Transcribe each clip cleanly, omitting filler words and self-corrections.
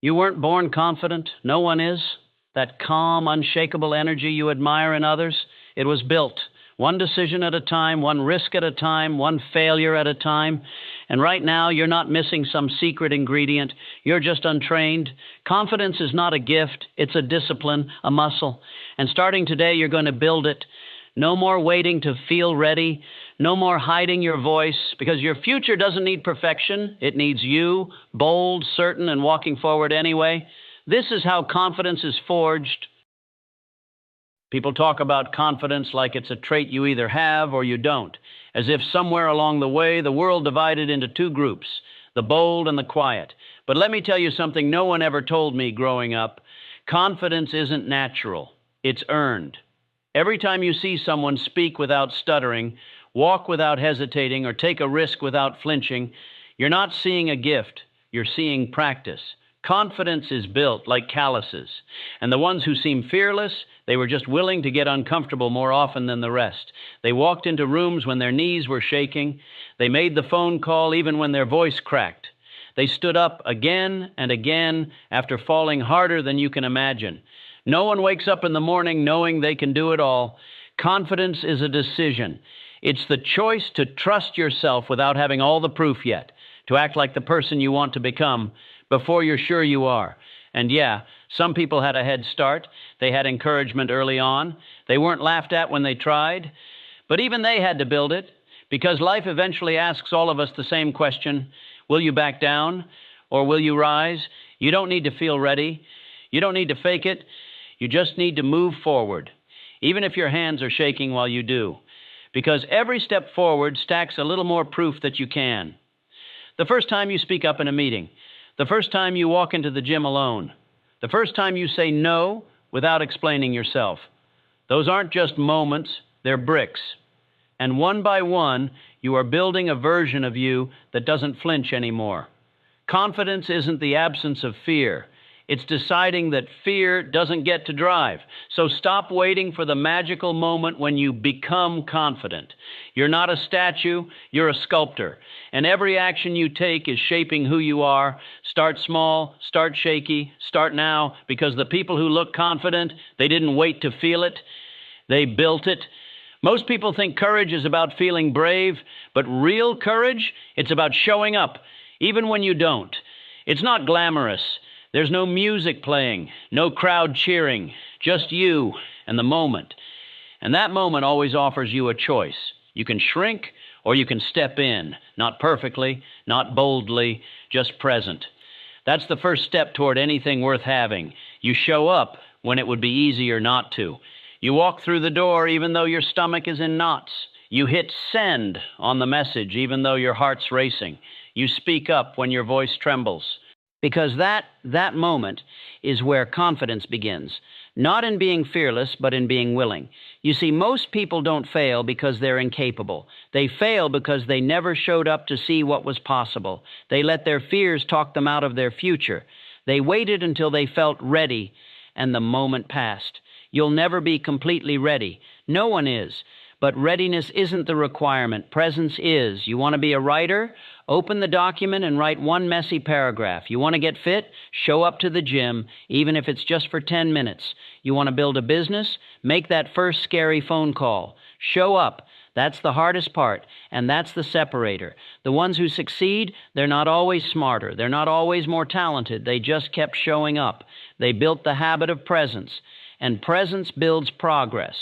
You weren't born confident. No one is. That calm, unshakable energy you admire in others, it was built. One decision at a time, one risk at a time, one failure at a time. And right now, you're not missing some secret ingredient. You're just untrained. Confidence is not a gift. It's a discipline, a muscle. And starting today, you're going to build it. No more waiting to feel ready. No more hiding your voice, because your future doesn't need perfection. It needs you, bold, certain, and walking forward anyway. This is how confidence is forged. People talk about confidence like it's a trait you either have or you don't, as if somewhere along the way the world divided into two groups, the bold and the quiet. But let me tell you something no one ever told me growing up. Confidence isn't natural. It's earned. Every time you see someone speak without stuttering, walk without hesitating, or take a risk without flinching, you're not seeing a gift, you're seeing practice. Confidence is built like calluses, and the ones who seem fearless, they were just willing to get uncomfortable more often than the rest. They walked into rooms when their knees were shaking. They made the phone call even when their voice cracked. They stood up again and again after falling harder than you can imagine. No one wakes up in the morning knowing they can do it all. Confidence is a decision. It's the choice to trust yourself without having all the proof yet, to act like the person you want to become before you're sure you are. And yeah, some people had a head start. They had encouragement early on. They weren't laughed at when they tried. But even they had to build it, because life eventually asks all of us the same question: will you back down or will you rise? You don't need to feel ready. You don't need to fake it. You just need to move forward, even if your hands are shaking while you do, because every step forward stacks a little more proof that you can. The first time you speak up in a meeting, the first time you walk into the gym alone, the first time you say no without explaining yourself. Those aren't just moments, they're bricks. And one by one, you are building a version of you that doesn't flinch anymore. Confidence isn't the absence of fear. It's deciding that fear doesn't get to drive. So stop waiting for the magical moment when you become confident. You're not a statue, you're a sculptor. And every action you take is shaping who you are. Start small, start shaky, start now, because the people who look confident, they didn't wait to feel it. They built it. Most people think courage is about feeling brave, but real courage, it's about showing up, even when you don't. It's not glamorous. There's no music playing, no crowd cheering, just you and the moment. And that moment always offers you a choice. You can shrink or you can step in, not perfectly, not boldly, just present. That's the first step toward anything worth having. You show up when it would be easier not to. You walk through the door even though your stomach is in knots. You hit send on the message even though your heart's racing. You speak up when your voice trembles. Because that moment is where confidence begins, not in being fearless, but in being willing. You see, most people don't fail because they're incapable. They fail because they never showed up to see what was possible. They let their fears talk them out of their future. They waited until they felt ready, and the moment passed. You'll never be completely ready. No one is. But readiness isn't the requirement. Presence is. You want to be a writer? Open the document and write one messy paragraph. You want to get fit? Show up to the gym, even if it's just for 10 minutes. You want to build a business? Make that first scary phone call. Show up. That's the hardest part, and that's the separator. The ones who succeed, they're not always smarter. They're not always more talented. They just kept showing up. They built the habit of presence, and presence builds progress.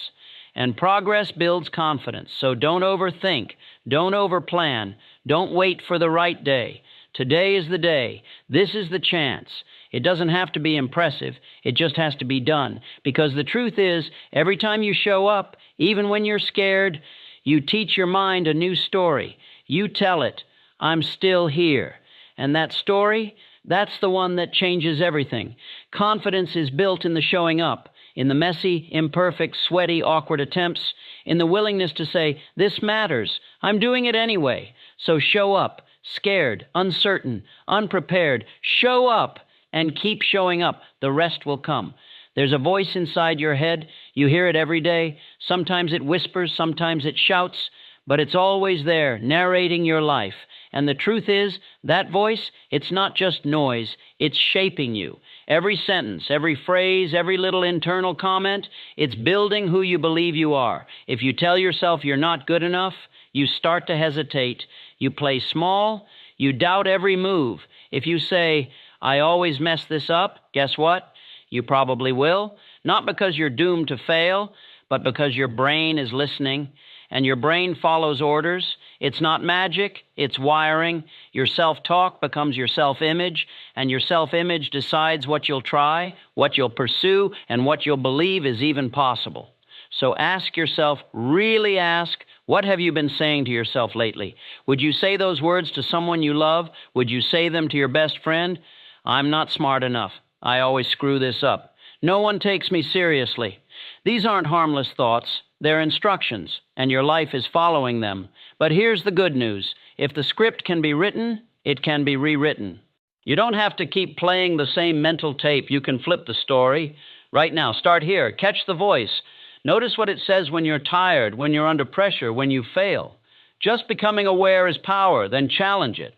And progress builds confidence. So don't overthink. Don't overplan. Don't wait for the right day. Today is the day. This is the chance. It doesn't have to be impressive. It just has to be done. Because the truth is, every time you show up, even when you're scared, you teach your mind a new story. You tell it, I'm still here. And that story, that's the one that changes everything. Confidence is built in the showing up, in the messy, imperfect, sweaty, awkward attempts, in the willingness to say, this matters, I'm doing it anyway. So show up, scared, uncertain, unprepared. Show up and keep showing up. The rest will come. There's a voice inside your head. You hear it every day. Sometimes it whispers, sometimes it shouts, but it's always there, narrating your life. And the truth is, that voice, it's not just noise, it's shaping you. Every sentence, every phrase, every little internal comment, it's building who you believe you are. If you tell yourself you're not good enough, you start to hesitate. You play small, you doubt every move. If you say, I always mess this up, guess what? You probably will. Not because you're doomed to fail, but because your brain is listening, and your brain follows orders. It's not magic, it's wiring. Your self-talk becomes your self-image, and your self-image decides what you'll try, what you'll pursue, and what you'll believe is even possible. So ask yourself, really ask, what have you been saying to yourself lately? Would you say those words to someone you love? Would you say them to your best friend? I'm not smart enough. I always screw this up. No one takes me seriously. These aren't harmless thoughts. They're instructions, and your life is following them. But here's the good news. If the script can be written, it can be rewritten. You don't have to keep playing the same mental tape. You can flip the story. Right now, start here. Catch the voice. Notice what it says when you're tired, when you're under pressure, when you fail. Just becoming aware is power, then challenge it.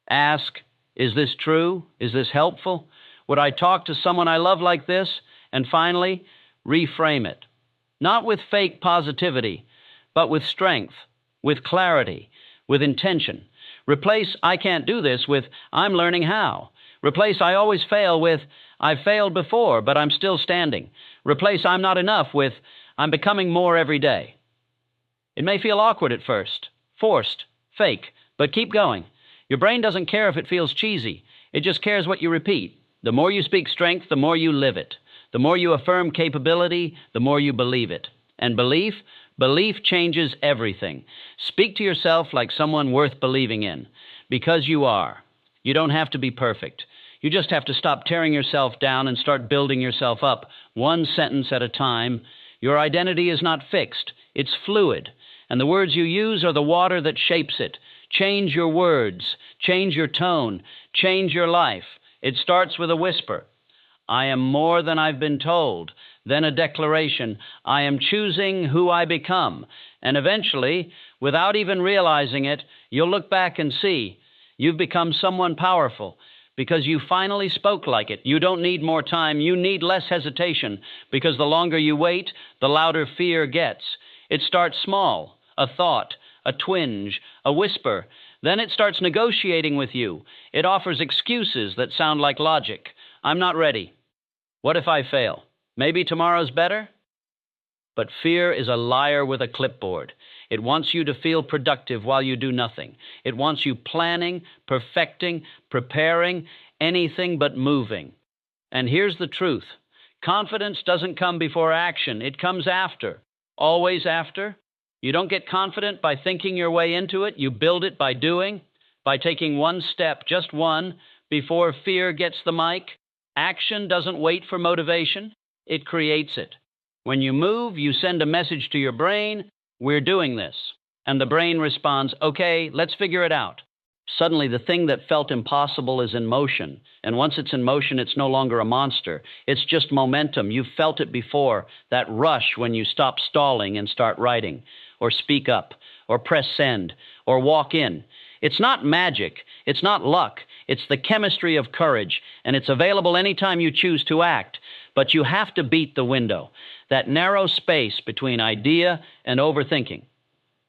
Ask, is this true? Is this helpful? Would I talk to someone I love like this? And finally, reframe it. Not with fake positivity, but with strength, with clarity, with intention. Replace I can't do this with I'm learning how. Replace I always fail with I've failed before, but I'm still standing. Replace I'm not enough with I'm becoming more every day. It may feel awkward at first, forced, fake, but keep going. Your brain doesn't care if it feels cheesy. It just cares what you repeat. The more you speak strength, the more you live it. The more you affirm capability, the more you believe it. And belief changes everything. Speak to yourself like someone worth believing in, because you are. You don't have to be perfect. You just have to stop tearing yourself down and start building yourself up, one sentence at a time. Your identity is not fixed. It's fluid. And the words you use are the water that shapes it. Change your words. Change your tone. Change your life. It starts with a whisper. I am more than I've been told. Then a declaration. I am choosing who I become. And eventually, without even realizing it, you'll look back and see you've become someone powerful because you finally spoke like it. You don't need more time. You need less hesitation because the longer you wait, the louder fear gets. It starts small, a thought, a twinge, a whisper. Then it starts negotiating with you. It offers excuses that sound like logic. I'm not ready. What if I fail? Maybe tomorrow's better? But fear is a liar with a clipboard. It wants you to feel productive while you do nothing. It wants you planning, perfecting, preparing, anything but moving. And here's the truth. Confidence doesn't come before action. It comes after. Always after. You don't get confident by thinking your way into it. You build it by doing, by taking one step, just one, before fear gets the mic. Action doesn't wait for motivation. It creates it. When you move, you send a message to your brain, we're doing this. And the brain responds, okay, let's figure it out. Suddenly, the thing that felt impossible is in motion. And once it's in motion, it's no longer a monster. It's just momentum. You've felt it before, that rush when you stop stalling and start writing, or speak up, or press send, or walk in. It's not magic. It's not luck. It's the chemistry of courage, and it's available anytime you choose to act. But you have to beat the window, that narrow space between idea and overthinking.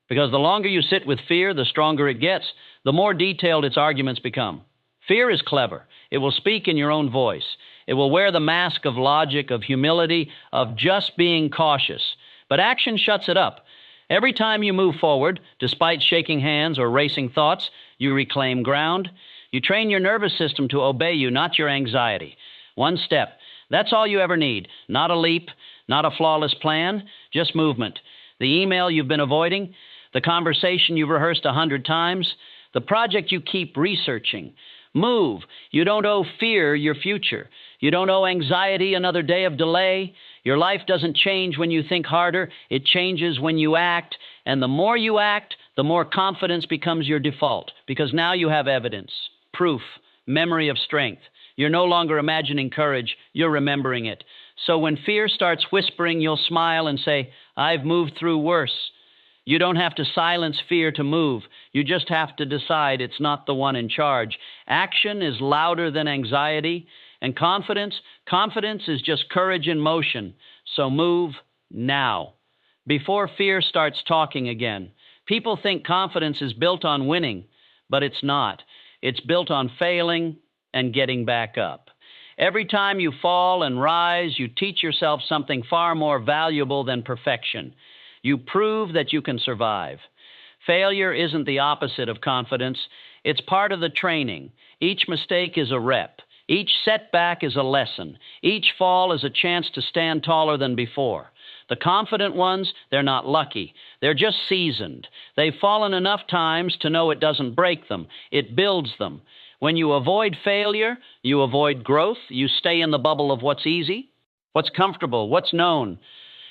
Because the longer you sit with fear, the stronger it gets, the more detailed its arguments become. Fear is clever. It will speak in your own voice. It will wear the mask of logic, of humility, of just being cautious. But action shuts it up. Every time you move forward, despite shaking hands or racing thoughts, you reclaim ground. You train your nervous system to obey you, not your anxiety. One step. That's all you ever need. Not a leap, not a flawless plan, just movement. The email you've been avoiding, the conversation you've rehearsed 100 times, the project you keep researching. Move. You don't owe fear your future. You don't owe anxiety another day of delay. Your life doesn't change when you think harder. It changes when you act. And the more you act, the more confidence becomes your default, because now you have evidence, proof, memory of strength. You're no longer imagining courage. You're remembering it. So when fear starts whispering, you'll smile and say, I've moved through worse. You don't have to silence fear to move. You just have to decide it's not the one in charge. Action is louder than anxiety, and confidence is just courage in motion. So move now, before fear starts talking again. People think confidence is built on winning, but it's not. It's built on failing and getting back up. Every time you fall and rise, you teach yourself something far more valuable than perfection. You prove that you can survive. Failure isn't the opposite of confidence. It's part of the training. Each mistake is a rep. Each setback is a lesson. Each fall is a chance to stand taller than before. The confident ones, they're not lucky. They're just seasoned. They've fallen enough times to know it doesn't break them. It builds them. When you avoid failure, you avoid growth. You stay in the bubble of what's easy, what's comfortable, what's known.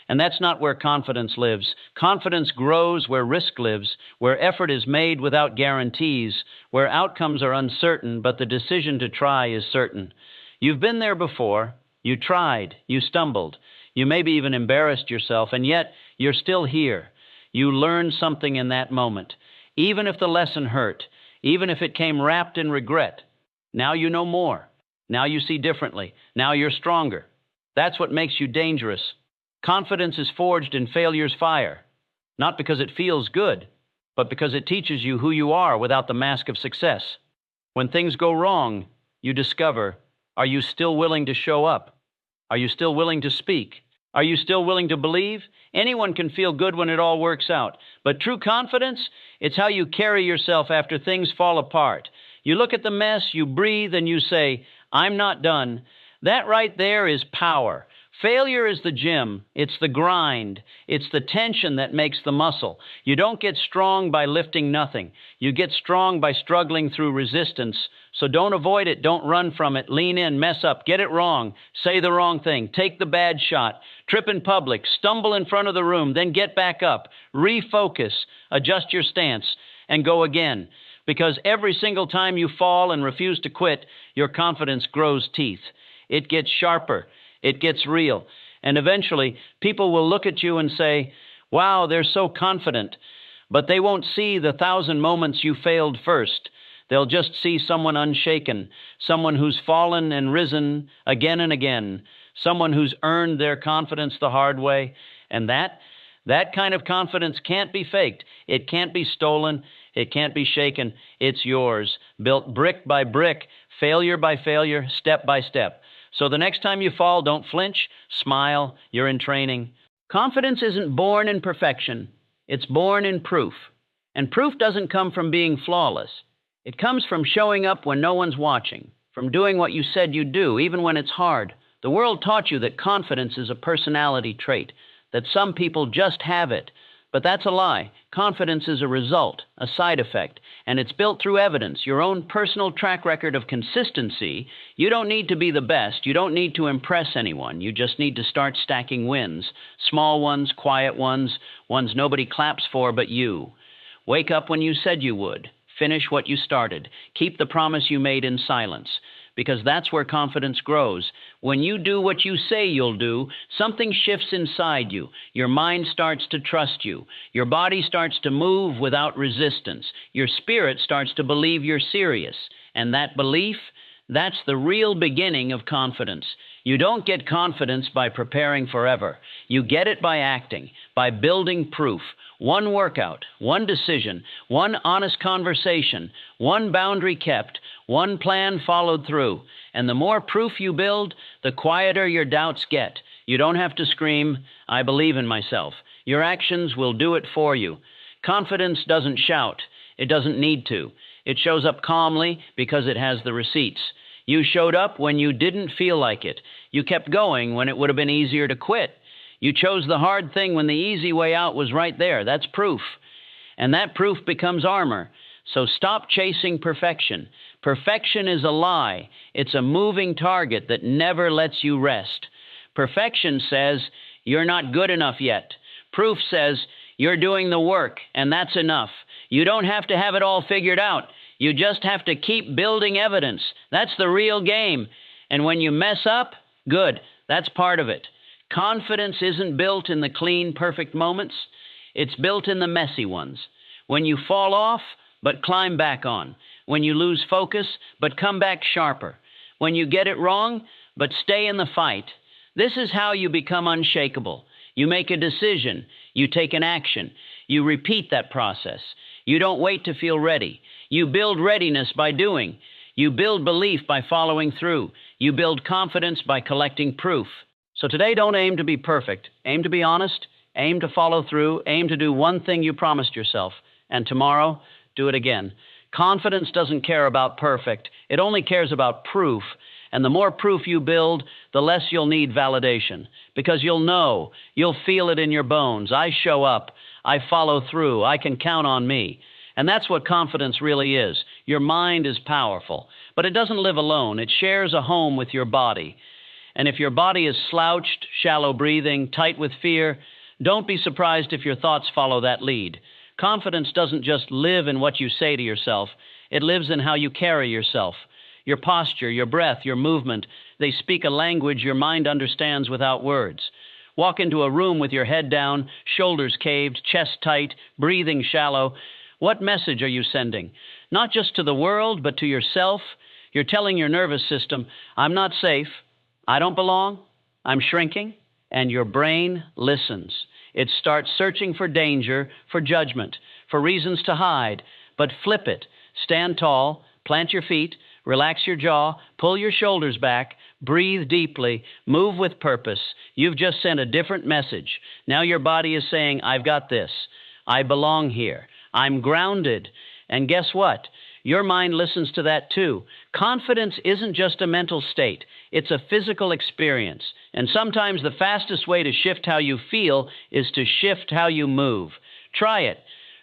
And that's not where confidence lives. Confidence grows where risk lives, where effort is made without guarantees, where outcomes are uncertain, but the decision to try is certain. You've been there before. You tried. You stumbled. You maybe even embarrassed yourself, and yet you're still here. You learned something in that moment. Even if the lesson hurt, even if it came wrapped in regret, now you know more. Now you see differently. Now you're stronger. That's what makes you dangerous. Confidence is forged in failure's fire, not because it feels good, but because it teaches you who you are without the mask of success. When things go wrong, you discover, are you still willing to show up? Are you still willing to speak? Are you still willing to believe? Anyone can feel good when it all works out, but true confidence, it's how you carry yourself after things fall apart. You look at the mess, you breathe, and you say, I'm not done. That right there is power. Failure is the gym. It's the grind. It's the tension that makes the muscle. You don't get strong by lifting nothing. You get strong by struggling through resistance. So don't avoid it. Don't run from it. Lean in, mess up, get it wrong, say the wrong thing, take the bad shot, trip in public, stumble in front of the room, then get back up, refocus, adjust your stance, and go again. Because every single time you fall and refuse to quit, your confidence grows teeth. It gets sharper. It gets real. And eventually, people will look at you and say, wow, they're so confident. But they won't see the 1,000 moments you failed first. They'll just see someone unshaken, someone who's fallen and risen again and again, someone who's earned their confidence the hard way. And that kind of confidence can't be faked. It can't be stolen. It can't be shaken. It's yours, built brick by brick, failure by failure, step by step. So the next time you fall, don't flinch, smile, you're in training. Confidence isn't born in perfection. It's born in proof. And proof doesn't come from being flawless. It comes from showing up when no one's watching, from doing what you said you'd do, even when it's hard. The world taught you that confidence is a personality trait, that some people just have it. But that's a lie. Confidence is a result, a side effect, and it's built through evidence, your own personal track record of consistency. You don't need to be the best. You don't need to impress anyone. You just need to start stacking wins, small ones, quiet ones, ones nobody claps for but you. Wake up when you said you would. Finish what you started. Keep the promise you made in silence, because that's where confidence grows. When you do what you say you'll do, something shifts inside you. Your mind starts to trust you. Your body starts to move without resistance. Your spirit starts to believe you're serious. And that belief, that's the real beginning of confidence. You don't get confidence by preparing forever. You get it by acting, by building proof. One workout, one decision, one honest conversation, one boundary kept, one plan followed through. And the more proof you build, the quieter your doubts get. You don't have to scream, I believe in myself. Your actions will do it for you. Confidence doesn't shout. It doesn't need to. It shows up calmly because it has the receipts. You showed up when you didn't feel like it. You kept going when it would have been easier to quit. You chose the hard thing when the easy way out was right there. That's proof. And that proof becomes armor. So stop chasing perfection. Perfection is a lie. It's a moving target that never lets you rest. Perfection says you're not good enough yet. Proof says you're doing the work, and that's enough. You don't have to have it all figured out. You just have to keep building evidence. That's the real game. And when you mess up, good. That's part of it. Confidence isn't built in the clean, perfect moments. It's built in the messy ones. When you fall off, but climb back on. When you lose focus, but come back sharper. When you get it wrong, but stay in the fight. This is how you become unshakable. You make a decision. You take an action. You repeat that process. You don't wait to feel ready. You build readiness by doing. You build belief by following through. You build confidence by collecting proof. So today, don't aim to be perfect. Aim to be honest. Aim to follow through. Aim to do one thing you promised yourself. And tomorrow, do it again. Confidence doesn't care about perfect. It only cares about proof. And the more proof you build, the less you'll need validation. Because you'll know, you'll feel it in your bones. I show up. I follow through. I can count on me. And that's what confidence really is. Your mind is powerful. But it doesn't live alone. It shares a home with your body. And if your body is slouched, shallow breathing, tight with fear, don't be surprised if your thoughts follow that lead. Confidence doesn't just live in what you say to yourself. It lives in how you carry yourself. Your posture, your breath, your movement, they speak a language your mind understands without words. Walk into a room with your head down, shoulders caved, chest tight, breathing shallow. What message are you sending? Not just to the world, but to yourself. You're telling your nervous system, I'm not safe, I don't belong, I'm shrinking, and your brain listens. It starts searching for danger, for judgment, for reasons to hide. But flip it. Stand tall, plant your feet, relax your jaw, pull your shoulders back, breathe deeply, move with purpose. You've just sent a different message. Now your body is saying, I've got this. I belong here. I'm grounded. And guess what? Your mind listens to that too. Confidence isn't just a mental state. It's a physical experience. And sometimes the fastest way to shift how you feel is to shift how you move. Try it.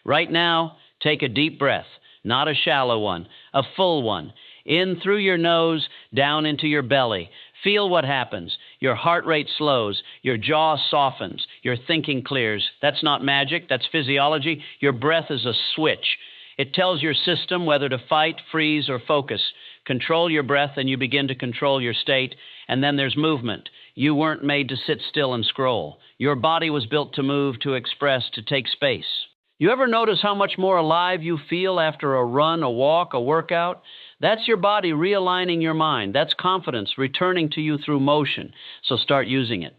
Right now, take a deep breath. Not a shallow one, a full one. In through your nose, down into your belly. Feel what happens. Your heart rate slows. Your jaw softens. Your thinking clears. That's not magic. That's physiology. Your breath is a switch. It tells your system whether to fight, freeze, or focus. Control your breath and you begin to control your state. And then there's movement. You weren't made to sit still and scroll. Your body was built to move, to express, to take space. You ever notice how much more alive you feel after a run, a walk, a workout? That's your body realigning your mind. That's confidence returning to you through motion. So start using it.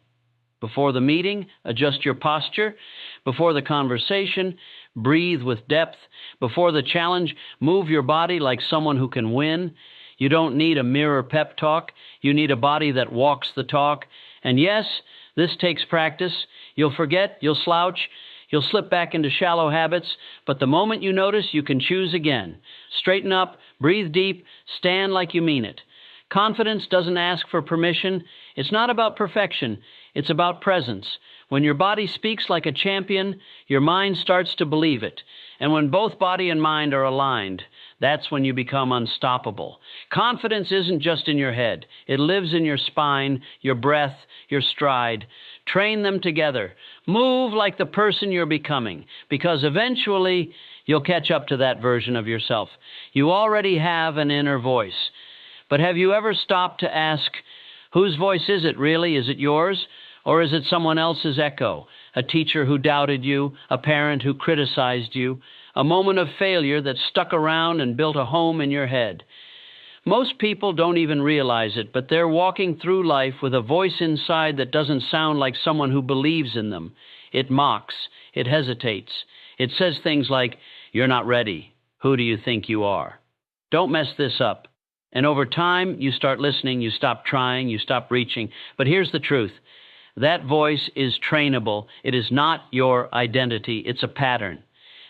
Before the meeting, adjust your posture. Before the conversation, breathe with depth. Before the challenge, move your body like someone who can win. You don't need a mirror pep talk. You need a body that walks the talk. And yes, this takes practice. You'll forget, you'll slouch, you'll slip back into shallow habits, but the moment you notice, you can choose again. Straighten up, breathe deep, stand like you mean it. Confidence doesn't ask for permission. It's not about perfection. It's about presence. When your body speaks like a champion, your mind starts to believe it. And when both body and mind are aligned, that's when you become unstoppable. Confidence isn't just in your head. It lives in your spine, your breath, your stride. Train them together. Move like the person you're becoming, because eventually you'll catch up to that version of yourself. You already have an inner voice. But have you ever stopped to ask, whose voice is it really? Is it yours? Or is it someone else's echo? A teacher who doubted you, a parent who criticized you, a moment of failure that stuck around and built a home in your head. Most people don't even realize it, but they're walking through life with a voice inside that doesn't sound like someone who believes in them. It mocks. It hesitates. It says things like, you're not ready. Who do you think you are? Don't mess this up. And over time, you start listening, you stop trying, you stop reaching. But here's the truth. That voice is trainable. It is not your identity. It's a pattern.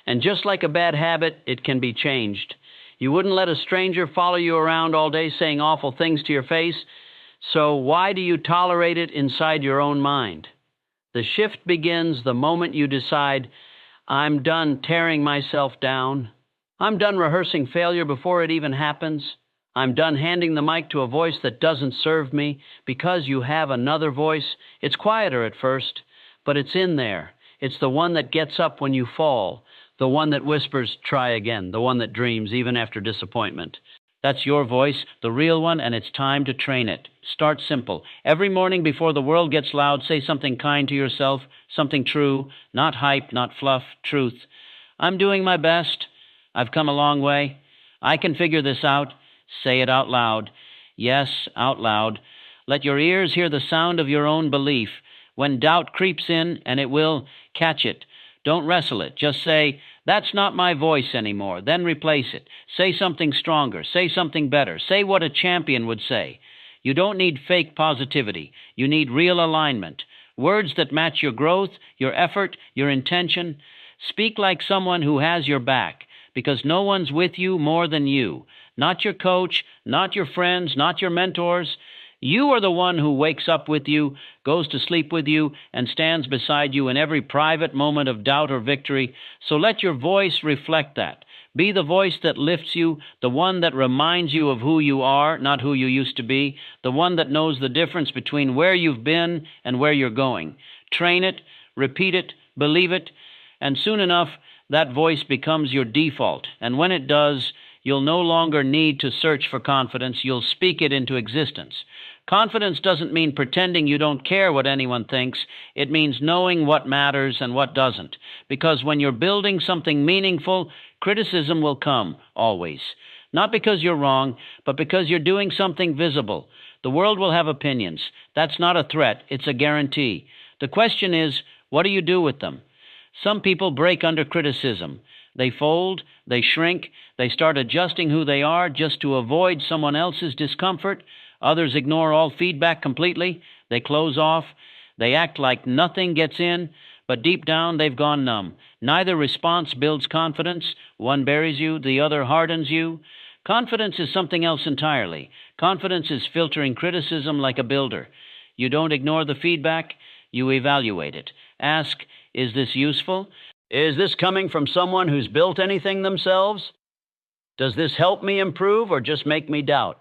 And just like a bad habit, it can be changed. You wouldn't let a stranger follow you around all day saying awful things to your face, so why do you tolerate it inside your own mind? The shift begins the moment you decide, I'm done tearing myself down. I'm done rehearsing failure before it even happens. I'm done handing the mic to a voice that doesn't serve me. Because you have another voice, it's quieter at first, but it's in there. It's the one that gets up when you fall. The one that whispers, try again. The one that dreams even after disappointment. That's your voice, the real one, and it's time to train it. Start simple. Every morning before the world gets loud, say something kind to yourself, something true, not hype, not fluff, truth. I'm doing my best. I've come a long way. I can figure this out. Say it out loud. Yes, out loud. Let your ears hear the sound of your own belief. When doubt creeps in, and it will, catch it. Don't wrestle it. Just say, that's not my voice anymore. Then replace it. Say something stronger. Say something better. Say what a champion would say. You don't need fake positivity. You need real alignment. Words that match your growth, your effort, your intention. Speak like someone who has your back, because no one's with you more than you. Not your coach, not your friends, not your mentors. You are the one who wakes up with you, goes to sleep with you, and stands beside you in every private moment of doubt or victory. So let your voice reflect that. Be the voice that lifts you, the one that reminds you of who you are, not who you used to be, the one that knows the difference between where you've been and where you're going. Train it, repeat it, believe it, and soon enough, that voice becomes your default. And when it does, you'll no longer need to search for confidence. You'll speak it into existence. Confidence doesn't mean pretending you don't care what anyone thinks. It means knowing what matters and what doesn't. Because when you're building something meaningful, criticism will come, always. Not because you're wrong, but because you're doing something visible. The world will have opinions. That's not a threat, it's a guarantee. The question is, what do you do with them? Some people break under criticism. They fold, they shrink, they start adjusting who they are just to avoid someone else's discomfort. Others ignore all feedback completely. They close off. They act like nothing gets in, but deep down they've gone numb. Neither response builds confidence. One buries you, the other hardens you. Confidence is something else entirely. Confidence is filtering criticism like a builder. You don't ignore the feedback, you evaluate it. Ask, is this useful? Is this coming from someone who's built anything themselves? Does this help me improve or just make me doubt?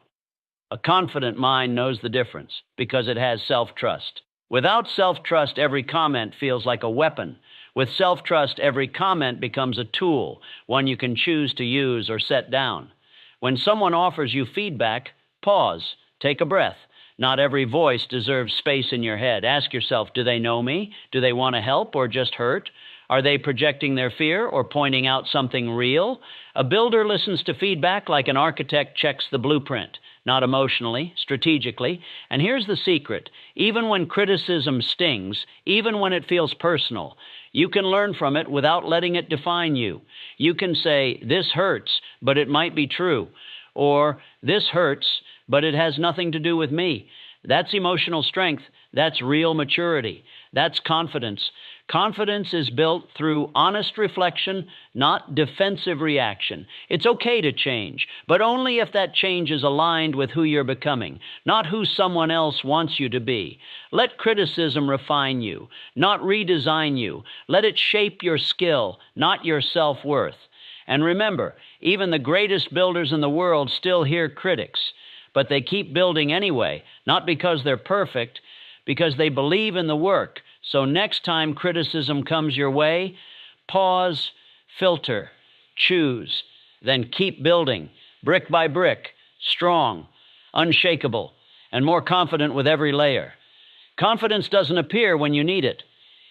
A confident mind knows the difference because it has self-trust. Without self-trust, every comment feels like a weapon. With self-trust, every comment becomes a tool, one you can choose to use or set down. When someone offers you feedback, pause, take a breath. Not every voice deserves space in your head. Ask yourself, do they know me? Do they want to help or just hurt? Are they projecting their fear or pointing out something real? A builder listens to feedback like an architect checks the blueprint. Not emotionally, strategically. And here's the secret. Even when criticism stings, even when it feels personal, you can learn from it without letting it define you. You can say, this hurts, but it might be true. Or, this hurts, but it has nothing to do with me. That's emotional strength. That's real maturity. That's confidence. Confidence is built through honest reflection, not defensive reaction. It's okay to change, but only if that change is aligned with who you're becoming, not who someone else wants you to be. Let criticism refine you, not redesign you. Let it shape your skill, not your self-worth. And remember, even the greatest builders in the world still hear critics, but they keep building anyway, not because they're perfect, because they believe in the work. So next time criticism comes your way, pause, filter, choose, then keep building, brick by brick, strong, unshakable, and more confident with every layer. Confidence doesn't appear when you need it.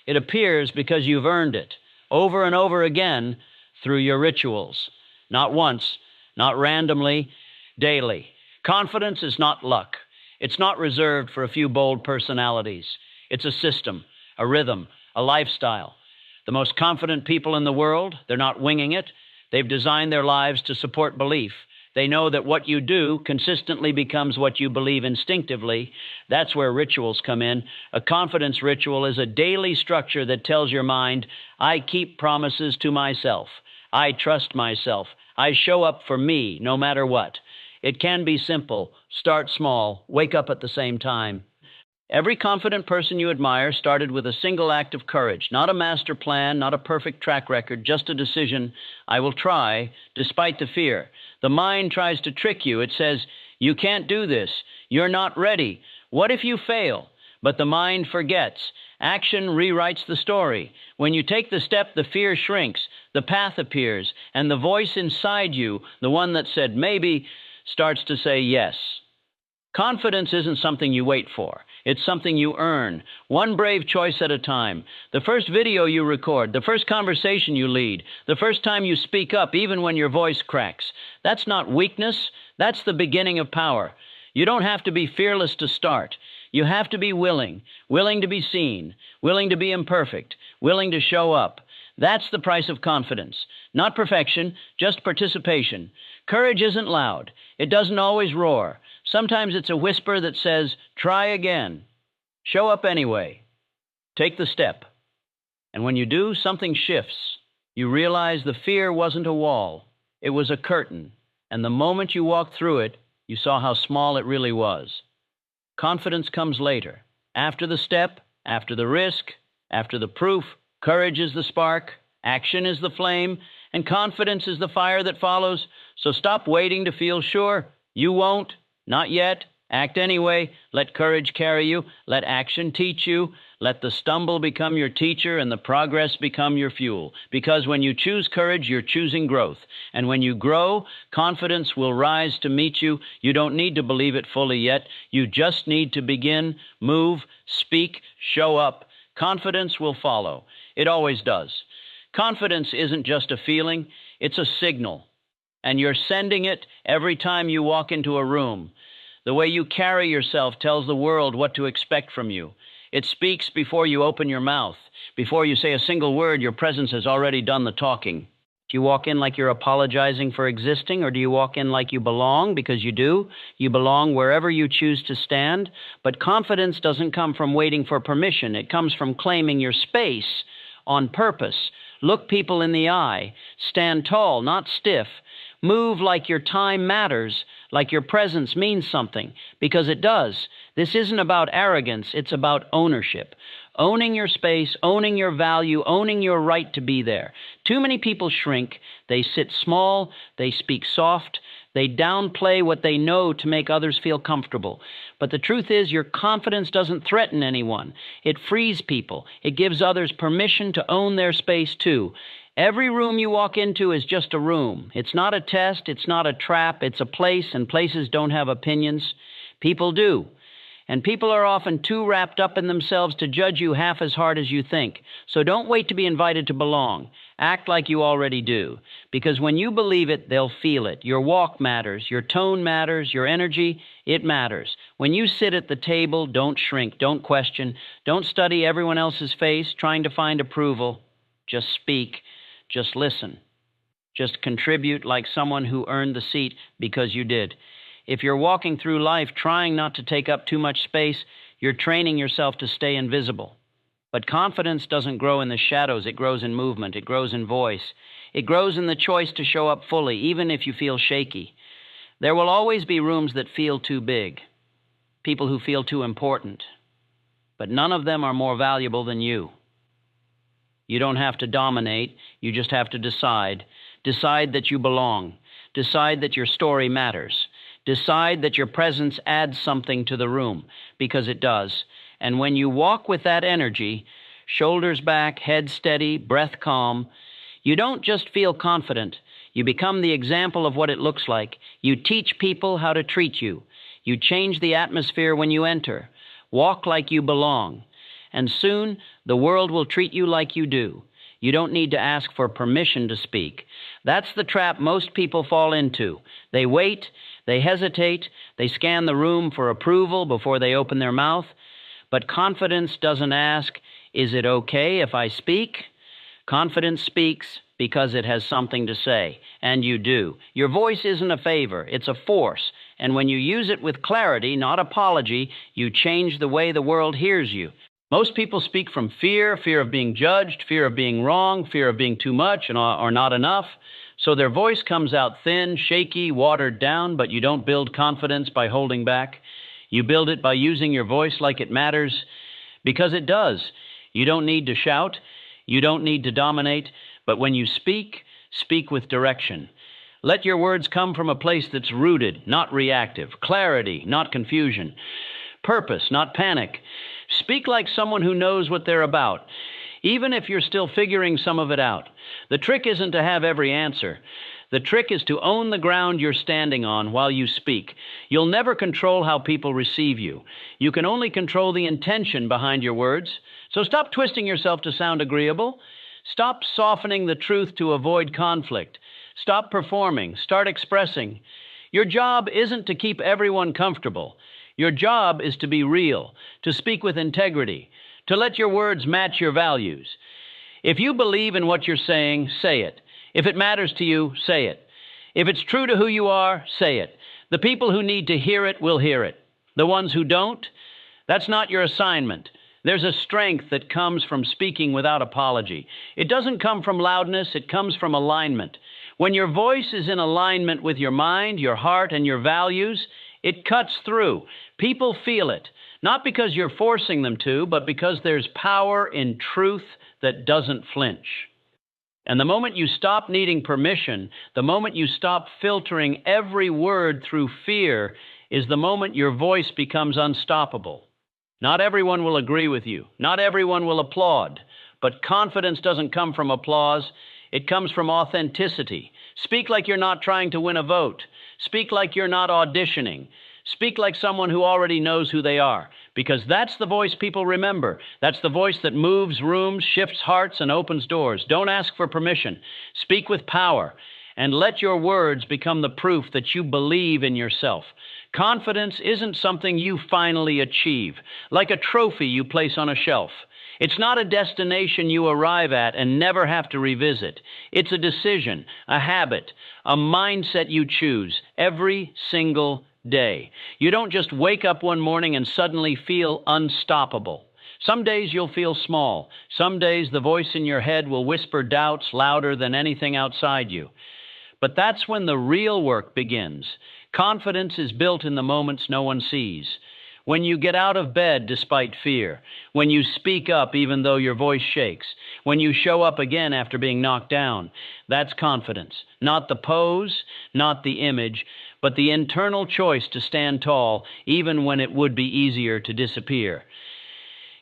It appears because you've earned it, over and over again, through your rituals. Not once, not randomly, daily. Confidence is not luck. It's not reserved for a few bold personalities. It's a system, a rhythm, a lifestyle. The most confident people in the world, they're not winging it. They've designed their lives to support belief. They know that what you do consistently becomes what you believe instinctively. That's where rituals come in. A confidence ritual is a daily structure that tells your mind, I keep promises to myself. I trust myself. I show up for me no matter what. It can be simple. Start small. Wake up at the same time. Every confident person you admire started with a single act of courage, not a master plan, not a perfect track record, just a decision. I will try, despite the fear. The mind tries to trick you. It says, you can't do this. You're not ready. What if you fail? But the mind forgets. Action rewrites the story. When you take the step, the fear shrinks, the path appears, and the voice inside you, the one that said maybe, starts to say yes. Confidence isn't something you wait for. It's something you earn, one brave choice at a time. The first video you record, the first conversation you lead, the first time you speak up, even when your voice cracks. That's not weakness. That's the beginning of power. You don't have to be fearless to start. You have to be willing to be seen, willing to be imperfect, willing to show up. That's the price of confidence. Not perfection, just participation. Courage isn't loud. It doesn't always roar. Sometimes it's a whisper that says, try again. Show up anyway. Take the step. And when you do, something shifts. You realize the fear wasn't a wall. It was a curtain. And the moment you walked through it, you saw how small it really was. Confidence comes later. After the step, after the risk, after the proof. Courage is the spark, action is the flame, and confidence is the fire that follows. So stop waiting to feel sure. You won't. Not yet. Act anyway. Let courage carry you. Let action teach you. Let the stumble become your teacher and the progress become your fuel. Because when you choose courage, you're choosing growth. And when you grow, confidence will rise to meet you. You don't need to believe it fully yet. You just need to begin, move, speak, show up. Confidence will follow. It always does. Confidence isn't just a feeling, it's a signal. And you're sending it every time you walk into a room. The way you carry yourself tells the world what to expect from you. It speaks before you open your mouth. Before you say a single word, your presence has already done the talking. Do you walk in like you're apologizing for existing, or do you walk in like you belong? Because you do. You belong wherever you choose to stand. But confidence doesn't come from waiting for permission. It comes from claiming your space on purpose. Look people in the eye. Stand tall, not stiff. Move like your time matters, like your presence means something, because it does. This isn't about arrogance, it's about ownership. Owning your space, owning your value, owning your right to be there. Too many people shrink, they sit small, they speak soft, they downplay what they know to make others feel comfortable. But the truth is, your confidence doesn't threaten anyone. It frees people. It gives others permission to own their space too. Every room you walk into is just a room. It's not a test, it's not a trap, it's a place, and places don't have opinions. People do. And people are often too wrapped up in themselves to judge you half as hard as you think. So don't wait to be invited to belong. Act like you already do. Because when you believe it, they'll feel it. Your walk matters, your tone matters, your energy, it matters. When you sit at the table, don't shrink, don't question, don't study everyone else's face, trying to find approval. Just speak. Just listen. Just contribute like someone who earned the seat because you did. If you're walking through life trying not to take up too much space, you're training yourself to stay invisible. But confidence doesn't grow in the shadows. It grows in movement. It grows in voice. It grows in the choice to show up fully, even if you feel shaky. There will always be rooms that feel too big, people who feel too important. But none of them are more valuable than you. You don't have to dominate, you just have to decide. Decide that you belong. Decide that your story matters. Decide that your presence adds something to the room, because it does. And when you walk with that energy, shoulders back, head steady, breath calm, you don't just feel confident. You become the example of what it looks like. You teach people how to treat you. You change the atmosphere when you enter. Walk like you belong. And soon, the world will treat you like you do. You don't need to ask for permission to speak. That's the trap most people fall into. They wait, they hesitate, they scan the room for approval before they open their mouth. But confidence doesn't ask, is it okay if I speak? Confidence speaks because it has something to say, and you do. Your voice isn't a favor, it's a force. And when you use it with clarity, not apology, you change the way the world hears you. Most people speak from fear of being judged, fear of being wrong, fear of being too much or not enough. So their voice comes out thin, shaky, watered down, but you don't build confidence by holding back. You build it by using your voice like it matters, because it does. You don't need to shout, you don't need to dominate, but when you speak, speak with direction. Let your words come from a place that's rooted, not reactive. Clarity, not confusion. Purpose, not panic. Speak like someone who knows what they're about, even if you're still figuring some of it out. The trick isn't to have every answer. The trick is to own the ground you're standing on while you speak. You'll never control how people receive you. You can only control the intention behind your words. So stop twisting yourself to sound agreeable. Stop softening the truth to avoid conflict. Stop performing. Start expressing. Your job isn't to keep everyone comfortable. Your job is to be real, to speak with integrity, to let your words match your values. If you believe in what you're saying, say it. If it matters to you, say it. If it's true to who you are, say it. The people who need to hear it will hear it. The ones who don't, that's not your assignment. There's a strength that comes from speaking without apology. It doesn't come from loudness, it comes from alignment. When your voice is in alignment with your mind, your heart, and your values, it cuts through. People feel it, not because you're forcing them to, but because there's power in truth that doesn't flinch. And the moment you stop needing permission, the moment you stop filtering every word through fear, is the moment your voice becomes unstoppable. Not everyone will agree with you. Not everyone will applaud. But confidence doesn't come from applause. It comes from authenticity. Speak like you're not trying to win a vote. Speak like you're not auditioning. Speak like someone who already knows who they are, because that's the voice people remember. That's the voice that moves rooms, shifts hearts, and opens doors. Don't ask for permission. Speak with power, and let your words become the proof that you believe in yourself. Confidence isn't something you finally achieve, like a trophy you place on a shelf. It's not a destination you arrive at and never have to revisit. It's a decision, a habit, a mindset you choose every single day. You don't just wake up one morning and suddenly feel unstoppable. Some days you'll feel small. Some days the voice in your head will whisper doubts louder than anything outside you. But that's when the real work begins. Confidence is built in the moments no one sees. When you get out of bed despite fear, when you speak up even though your voice shakes, when you show up again after being knocked down, that's confidence. Not the pose, not the image, but the internal choice to stand tall even when it would be easier to disappear.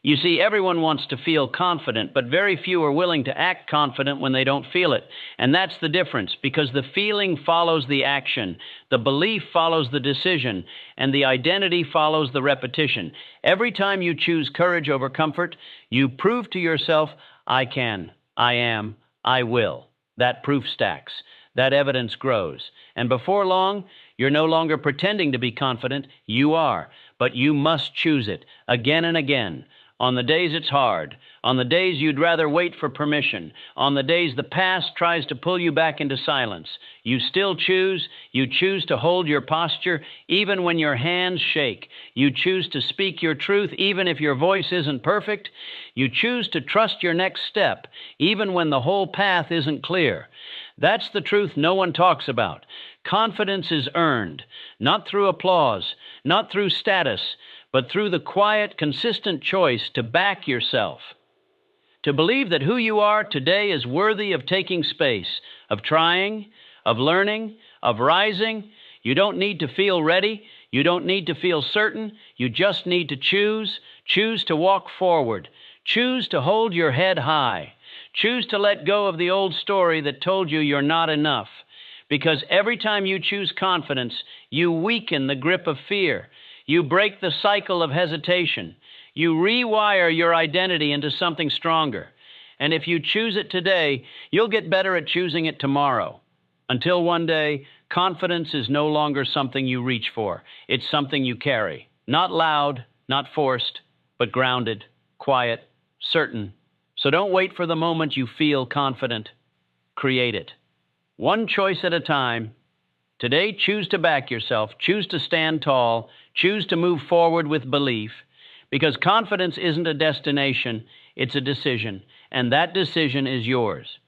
You see, everyone wants to feel confident, but very few are willing to act confident when they don't feel it. And that's the difference, because the feeling follows the action, the belief follows the decision, and the identity follows the repetition. Every time you choose courage over comfort, you prove to yourself, I can, I am, I will. That proof stacks. That evidence grows. And before long, you're no longer pretending to be confident. You are. But you must choose it again and again. On the days it's hard, on the days you'd rather wait for permission, on the days the past tries to pull you back into silence, you still choose. You choose to hold your posture even when your hands shake. You choose to speak your truth even if your voice isn't perfect. You choose to trust your next step even when the whole path isn't clear. That's the truth no one talks about. Confidence is earned, not through applause, not through status, but through the quiet, consistent choice to back yourself. To believe that who you are today is worthy of taking space, of trying, of learning, of rising. You don't need to feel ready. You don't need to feel certain. You just need to choose. Choose to walk forward. Choose to hold your head high. Choose to let go of the old story that told you you're not enough. Because every time you choose confidence, you weaken the grip of fear. You break the cycle of hesitation. You rewire your identity into something stronger. And if you choose it today, you'll get better at choosing it tomorrow. Until one day, confidence is no longer something you reach for. It's something you carry. Not loud, not forced, but grounded, quiet, certain. So don't wait for the moment you feel confident. Create it. One choice at a time. Today, choose to back yourself. Choose to stand tall. Choose to move forward with belief. Because confidence isn't a destination, it's a decision. And that decision is yours.